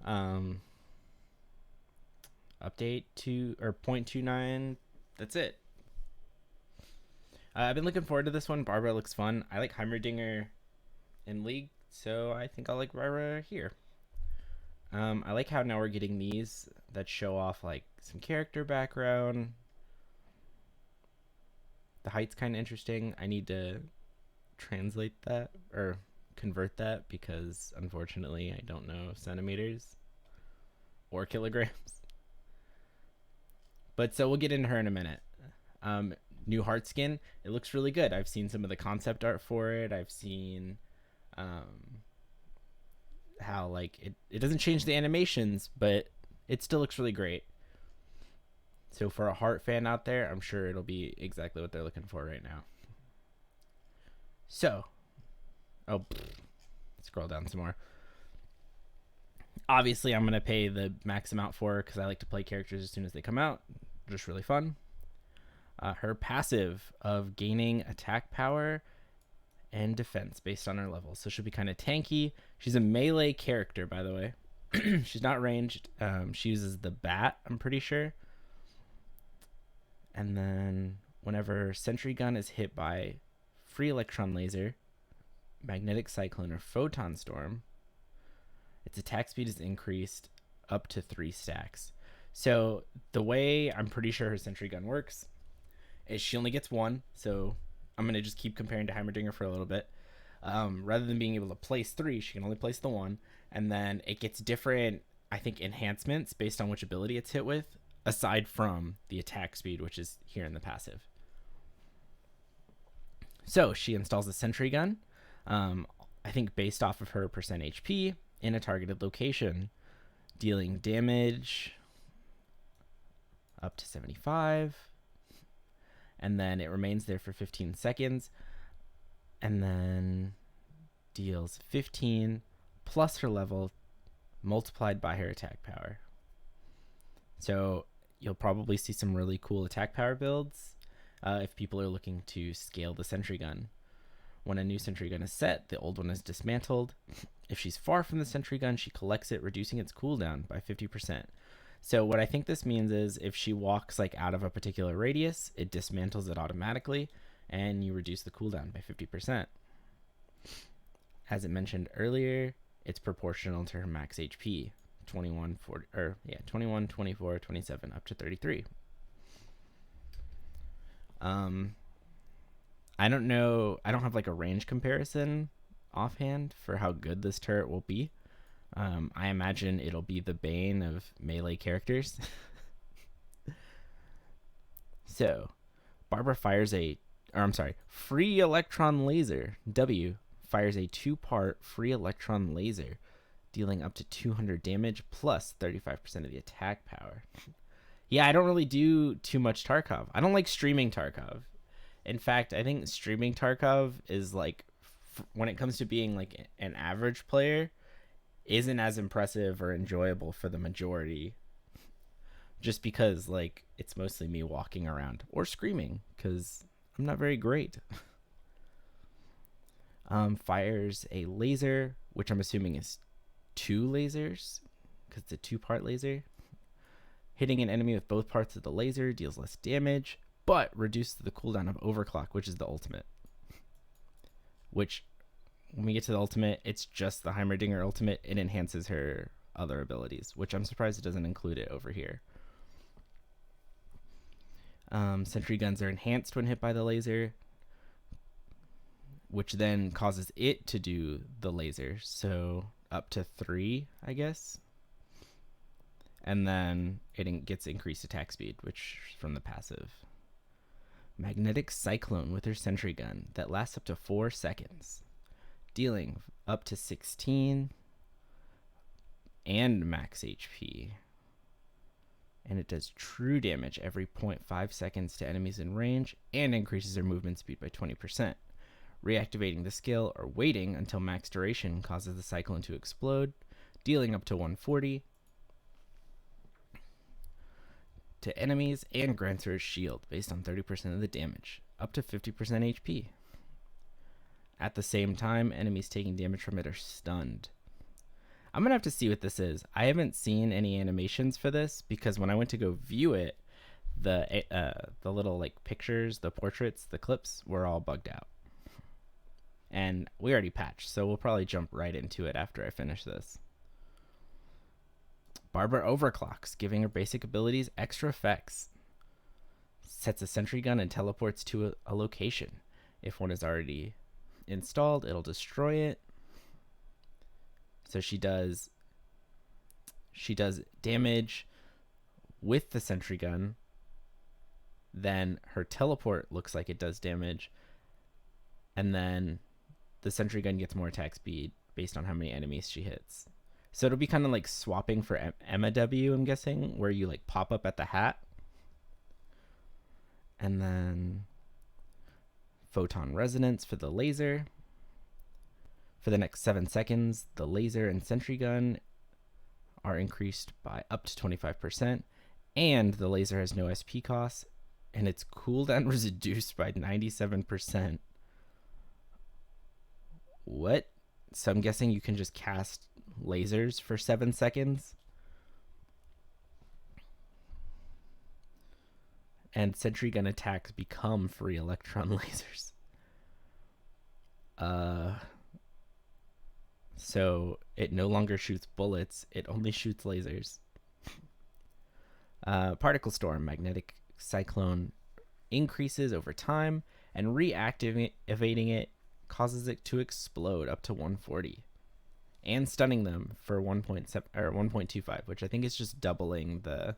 Um, Update to or 0.29. That's it. I've been looking forward to this one. Barbara looks fun. I like Heimerdinger in League, so I think I'll like Barbara here. I like how now we're getting these that show off like some character background. The height's kind of interesting. I need to translate that or convert that because unfortunately I don't know centimeters or kilograms. But so we'll get into her in a minute. Um, New heart skin. It looks really good. I've seen some of the concept art for it. I've seen um, how like it doesn't change the animations, but it still looks really great. So for a heart fan out there, I'm sure it'll be exactly what they're looking for right now. So, oh, scroll down some more. Obviously, I'm gonna pay the max amount for her because I like to play characters as soon as they come out. Just really fun. Her passive of gaining attack power and defense based on her level. So she'll be kind of tanky. She's a melee character, by the way. She's not ranged. She uses the bat, I'm pretty sure. And then whenever Sentry Gun is hit by Free Electron Laser, Magnetic Cyclone, or Photon Storm, its attack speed is increased up to 3 stacks. So the way I'm pretty sure her Sentry Gun works is she only gets 1. So I'm going to just keep comparing to Heimerdinger for a little bit. Rather than being able to place 3, she can only place the 1. And then it gets different, I think, enhancements based on which ability it's hit with, aside from the attack speed, which is here in the passive. So she installs a Sentry Gun, I think based off of her percent HP in a targeted location, dealing damage up to 75, and then it remains there for 15 seconds, and then deals 15 plus her level multiplied by her attack power. So you'll probably see some really cool attack power builds if people are looking to scale the Sentry Gun. When a new Sentry Gun is set, the old one is dismantled. If she's far from the Sentry Gun, she collects it, reducing its cooldown by 50%. So what I think this means is if she walks like out of a particular radius, it dismantles it automatically, and you reduce the cooldown by 50%. As it mentioned earlier, it's proportional to her max HP, 21, 24, 27, up to 33. I don't know. I don't have like a range comparison offhand for how good this turret will be. I imagine it'll be the bane of melee characters. So, Barbara fires Free Electron Laser, W, fires a 2-part Free Electron Laser, dealing up to 200 damage plus 35% of the attack power. Yeah, I don't really do too much Tarkov. I don't like streaming Tarkov. In fact, I think streaming Tarkov is like, when it comes to being like an average player, isn't as impressive or enjoyable for the majority. Just because like it's mostly me walking around or screaming because I'm not very great. Fires a laser, which I'm assuming is 2 lasers because it's a 2-part laser. Hitting an enemy with both parts of the laser deals less damage, but reduces the cooldown of Overclock, which is the ultimate. Which, when we get to the ultimate, it's just the Heimerdinger ultimate. It enhances her other abilities, which I'm surprised it doesn't include it over here. Sentry Guns are enhanced when hit by the laser, which then causes it to do the laser. So up to 3, I guess. And then it gets increased attack speed, which is from the passive. Magnetic Cyclone with her Sentry Gun that lasts up to 4 seconds, dealing up to 16 and max HP. And it does true damage every 0.5 seconds to enemies in range and increases their movement speed by 20%. Reactivating the skill or waiting until max duration causes the Cyclone to explode, dealing up to 140 to enemies and grants her a shield based on 30% of the damage, up to 50% HP. At the same time, enemies taking damage from it are stunned. I'm gonna have to see what this is. I haven't seen any animations for this because when I went to go view it, the little like pictures, the portraits, the clips were all bugged out. And we already patched, so we'll probably jump right into it after I finish this. Barbara overclocks, giving her basic abilities extra effects. Sets a sentry gun and teleports to a location. If one is already installed, it'll destroy it. So she does damage with the sentry gun. Then her teleport looks like it does damage. And then the sentry gun gets more attack speed based on how many enemies she hits. So it'll be kind of like swapping for Emma W, I'm guessing, where you like pop up at the hat. And then photon resonance for the laser. For the next 7 seconds, the laser and sentry gun are increased by up to 25%, and the laser has no SP costs, and its cooldown was reduced by 97%. What? So I'm guessing you can just cast lasers for 7 seconds? And sentry gun attacks become free electron lasers. So it no longer shoots bullets, it only shoots lasers. Particle storm, magnetic cyclone increases over time, and reactivating it causes it to explode up to 140. And stunning them for 1.7 or 1.25, which I think is just doubling the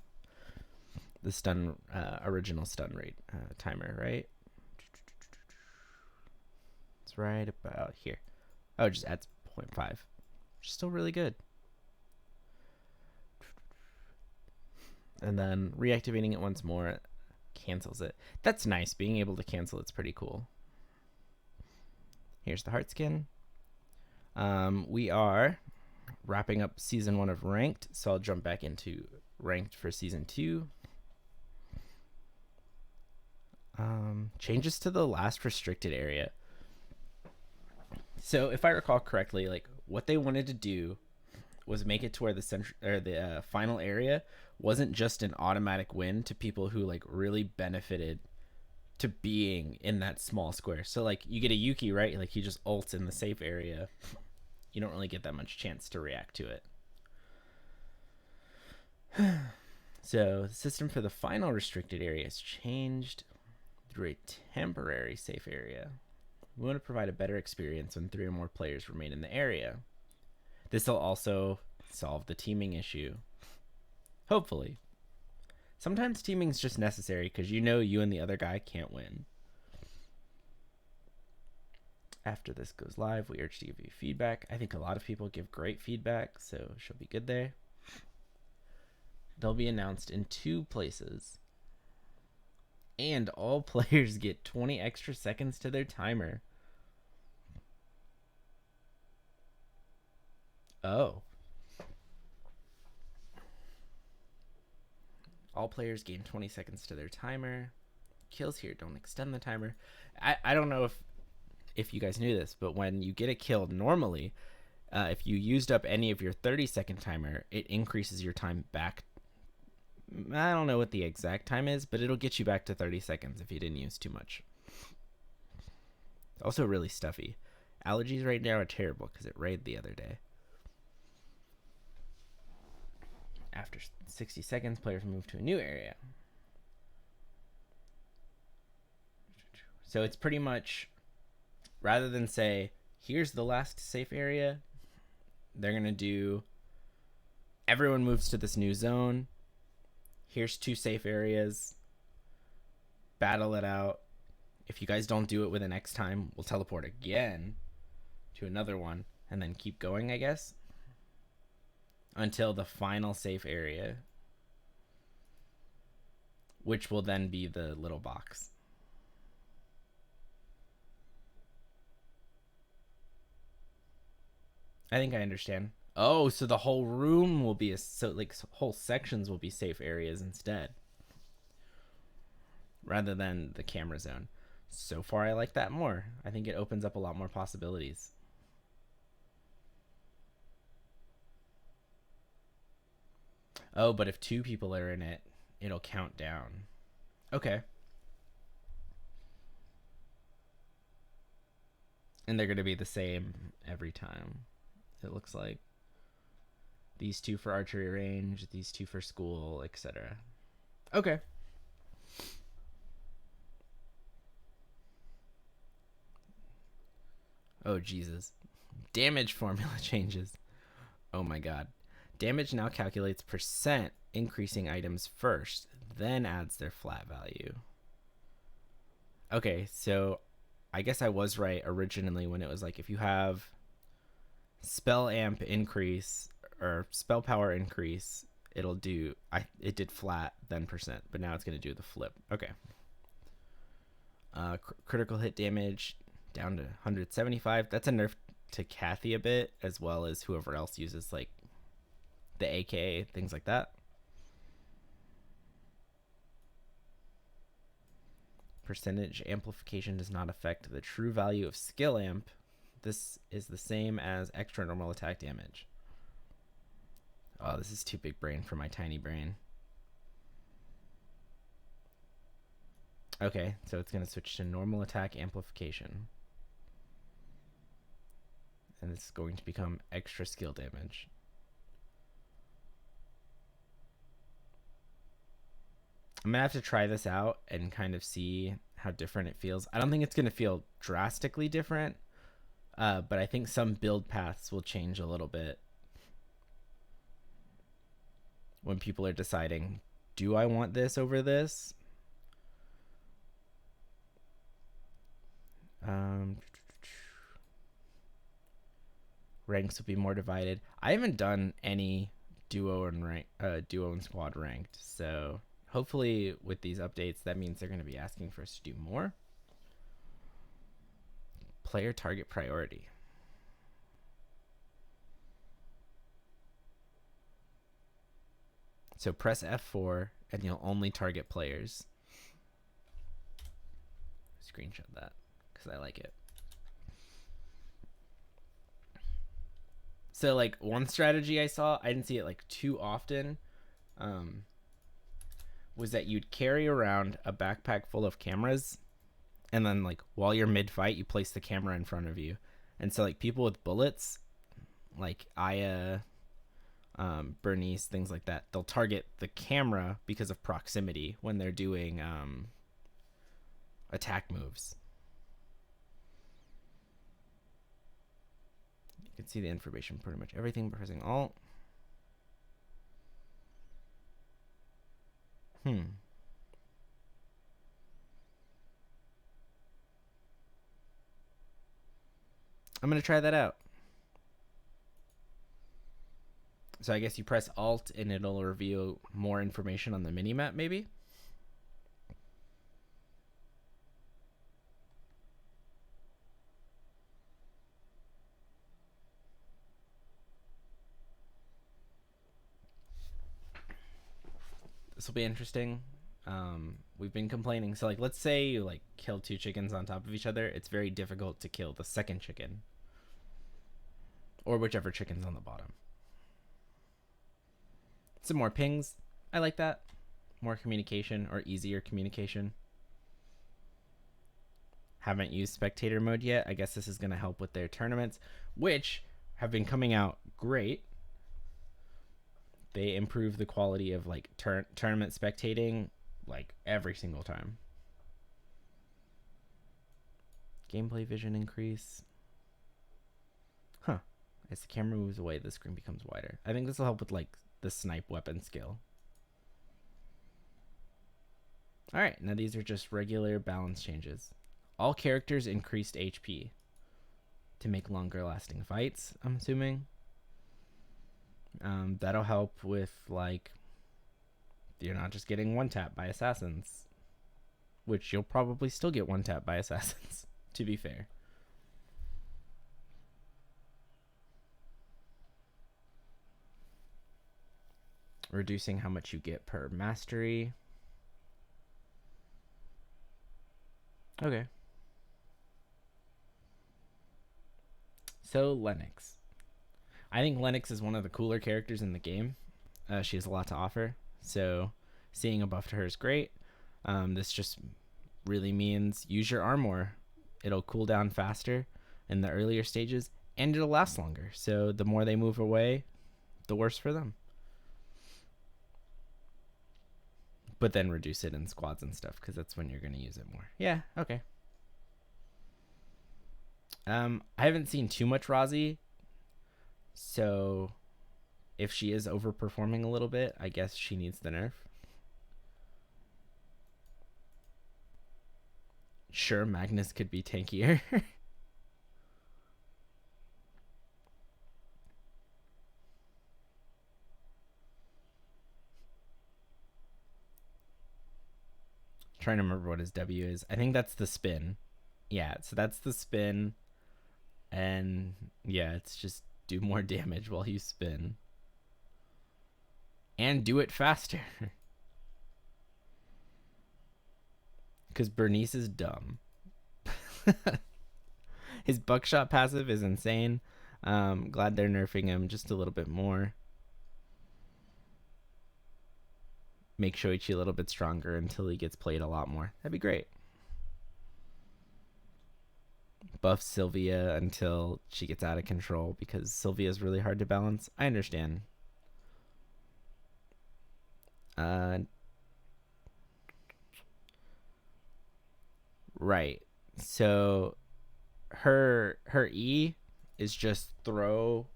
stun original stun rate timer, right? It's right about here. Oh, it just adds 0.5, which is still really good. And then reactivating it once more cancels it. That's nice. Being able to cancel it's pretty cool. Here's the heart skin. We are wrapping up season 1 of ranked, so I'll jump back into ranked for season 2. Changes to the last restricted area. So if I recall correctly, like what they wanted to do was make it to where the final area wasn't just an automatic win to people who like really benefited to being in that small square. So like you get a Yuki, right? Like he just ults in the safe area. You don't really get that much chance to react to it. So the system for the final restricted area has changed through a temporary safe area. We want to provide a better experience when 3 or more players remain in the area. This will also solve the teaming issue. Hopefully. Sometimes teaming is just necessary because you know you and the other guy can't win. After this goes live, we urge to give you feedback. I think a lot of people give great feedback, so she'll be good there. They'll be announced in 2 places. And all players get 20 extra seconds to their timer. Oh. All players gain 20 seconds to their timer. Kills here don't extend the timer. I don't know if you guys knew this, but when you get a kill normally, if you used up any of your 30-second timer, it increases your time back. I don't know what the exact time is, but it'll get you back to 30 seconds if you didn't use too much. Also really stuffy. Allergies right now are terrible because it rained the other day. After 60 seconds, players move to a new area. So it's pretty much, rather than say, here's the last safe area, they're going to do, everyone moves to this new zone. Here's 2 safe areas. Battle it out. If you guys don't do it within X time, we'll teleport again to another one and then keep going, I guess, until the final safe area, which will then be the little box. I think I understand. Oh, so the whole room will be whole sections will be safe areas instead, rather than the camera zone. So far, I like that more. I think it opens up a lot more possibilities. Oh, but if 2 people are in it, it'll count down. Okay. And they're going to be the same every time, it looks like. These 2 for archery range, these 2 for school, etc. Okay. Oh, Jesus. Damage formula changes. Oh my god. Damage now calculates percent, increasing items first, then adds their flat value. Okay, so I guess I was right originally when it was like if you have spell amp increase or spell power increase, it'll do it did flat then percent, but now it's going to do the flip. Okay. Critical hit damage down to 175. That's a nerf to Kathy a bit, as well as whoever else uses like the AK, things like that. Percentage amplification does not affect the true value of skill amp. This is the same as extra normal attack damage. Oh, this is too big brain for my tiny brain. Okay, so it's going to switch to normal attack amplification. And this is going to become extra skill damage. I'm going to have to try this out and kind of see how different it feels. I don't think it's going to feel drastically different, but I think some build paths will change a little bit when people are deciding, do I want this over this? Ranks will be more divided. I haven't done any duo and squad ranked, so hopefully with these updates that means they're going to be asking for us to do more. Player target priority. So press F4 and you'll only target players. Screenshot that because I like it. So like one strategy I saw, I didn't see it like too often, was that you'd carry around a backpack full of cameras, and then like while you're mid-fight, you place the camera in front of you. And so like people with bullets, like Aya, Bernice, things like that, they'll target the camera because of proximity when they're doing attack moves. You can see the information pretty much everything by pressing Alt. I'm going to try that out. So I guess you press Alt and it'll reveal more information on the minimap, maybe? This will be interesting. We've been complaining. So like, let's say you like kill 2 chickens on top of each other. It's very difficult to kill the second chicken, or whichever chicken's on the bottom. Some more pings. I like that. More communication, or easier communication. Haven't used spectator mode yet. I guess this is going to help with their tournaments, which have been coming out great. They improve the quality of like tournament spectating like every single time. Gameplay vision increase. As the camera moves away, the screen becomes wider. I think this will help with like the snipe weapon skill. All right, now these are just regular balance changes. All characters increased HP to make longer lasting fights, I'm assuming. That'll help with like you're not just getting one tap by assassins, which you'll probably still get one tap by assassins, to be fair. Reducing how much you get per mastery. Okay. So Lennox. I think Lennox is one of the cooler characters in the game. She has a lot to offer. So seeing a buff to her is great. This just really means use your armor. It'll cool down faster in the earlier stages, and it'll last longer. So the more they move away, the worse for them. But then reduce it in squads and stuff, because that's when you're going to use it more. Yeah, okay. I haven't seen too much Razi, so if she is overperforming a little bit, I guess she needs the nerf. Sure, Magnus could be tankier. Trying to remember what his W is. I think that's the spin. Yeah, so that's the spin. And yeah, it's just do more damage while you spin. And do it faster. Because Bernice is dumb. His buckshot passive is insane. Glad they're nerfing him just a little bit more. Make Shoichi a little bit stronger until he gets played a lot more. That'd be great. Buff Sylvia until she gets out of control, because Sylvia is really hard to balance. I understand. Right. So her E is just throw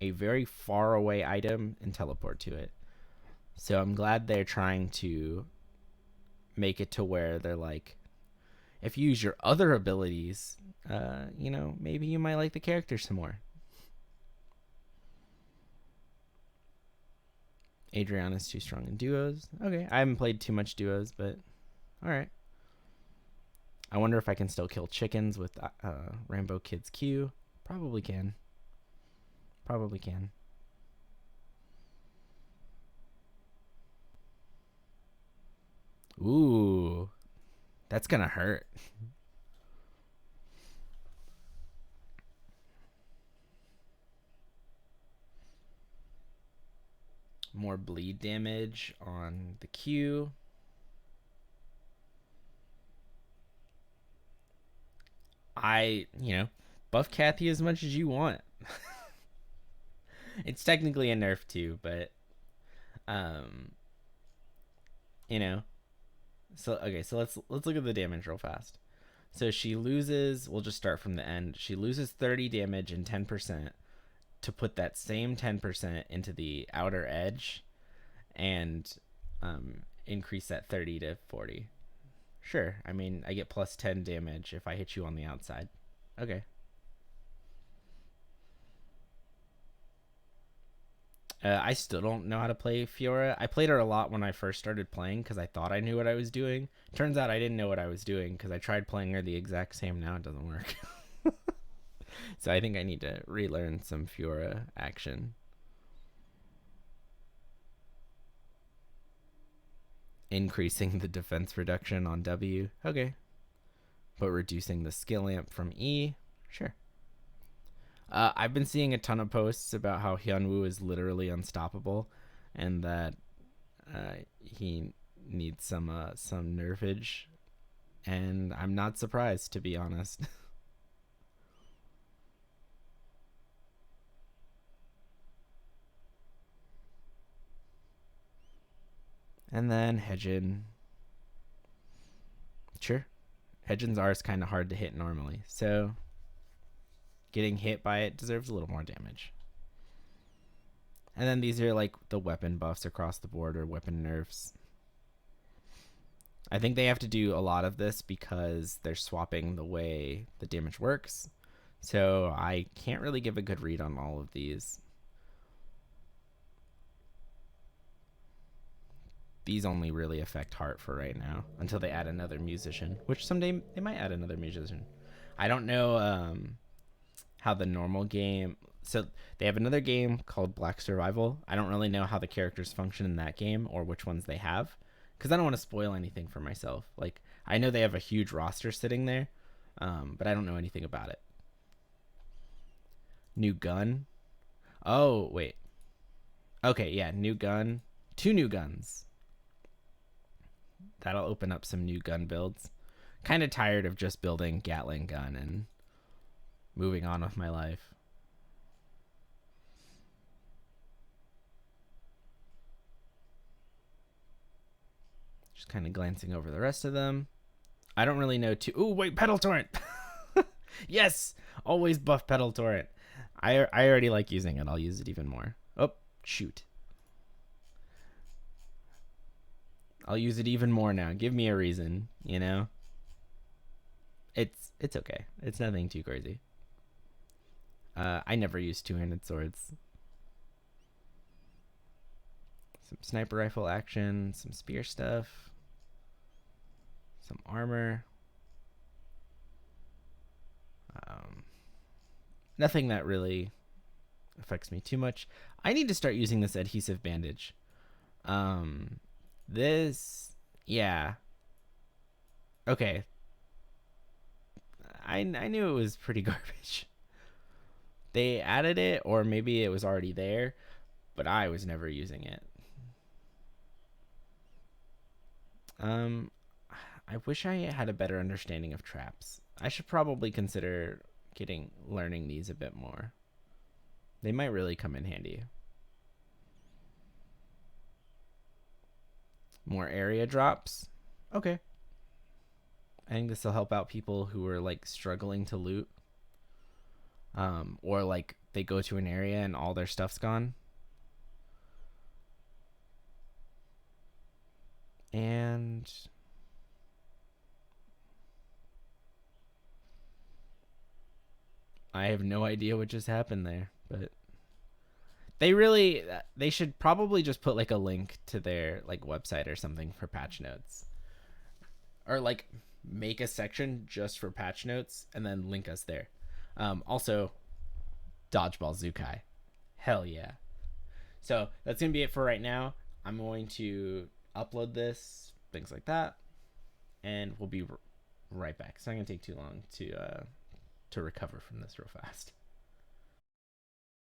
a very far away item and teleport to it. So I'm glad they're trying to make it to where they're like, if you use your other abilities, maybe you might like the character some more. Adriana's too strong in duos. Okay, I haven't played too much duos, but all right. I wonder if I can still kill chickens with Rambo Kid's Q. Probably can. Probably can. Ooh, that's gonna hurt. More bleed damage on the Q. Buff Kathy as much as you want. It's technically a nerf too, but So okay, so let's look at the damage real fast. So she loses, we'll just start from the end. She loses 30 damage and 10% to put that same 10% into the outer edge and increase that 30 to 40. Sure, I mean, I get plus 10 damage if I hit you on the outside. Okay. I still don't know how to play Fiora. I played her a lot when I first started playing because I thought I knew what I was doing. Turns out I didn't know what I was doing because I tried playing her the exact same. Now it doesn't work. So I think I need to relearn some Fiora action. Increasing the defense reduction on W. Okay. But reducing the skill amp from E. Sure. I've been seeing a ton of posts about how Hyunwoo is literally unstoppable, and that he needs some nerfage, and I'm not surprised, to be honest. And then Hejin. Sure. Hejin's R is kind of hard to hit normally, so getting hit by it deserves a little more damage. And then these are like the weapon buffs across the board, or weapon nerfs. I think they have to do a lot of this because they're swapping the way the damage works. So I can't really give a good read on all of these. These only really affect Heart for right now until they add another musician, which someday they might add another musician. I don't know how the normal game. So they have another game called Black Survival. I don't really know how the characters function in that game or which ones they have, because I don't want to spoil anything for myself. Like, I know they have a huge roster sitting there, but I don't know anything about it. New gun. Oh, wait. Okay, yeah, new gun. 2 new guns. That'll open up some new gun builds. Kind of tired of just building Gatling gun and moving on with my life. Just kind of glancing over the rest of them. I don't really know too. Oh, wait, Pedal Torrent. Yes, always buff Pedal Torrent. I already like using it. I'll use it even more. Oh, shoot. I'll use it even more now. Give me a reason, you know? It's okay. It's nothing too crazy. I never use two-handed swords. Some sniper rifle action, some spear stuff, some armor. Nothing that really affects me too much. I need to start using this adhesive bandage. This, yeah. Okay. I knew it was pretty garbage. They added it, or maybe it was already there, but I was never using it. I wish I had a better understanding of traps. I should probably consider learning these a bit more. They might really come in handy. More area drops. Okay. I think this will help out people who are like struggling to loot. Or like they go to an area and all their stuff's gone. And I have no idea what just happened there, but they should probably just put like a link to their like website or something for patch notes, or like make a section just for patch notes and then link us there. Also, Dodgeball Zukai, hell yeah. So that's gonna be it for right now. I'm going to upload this, things like that, and we'll be right back. It's not gonna take too long to recover from this real fast.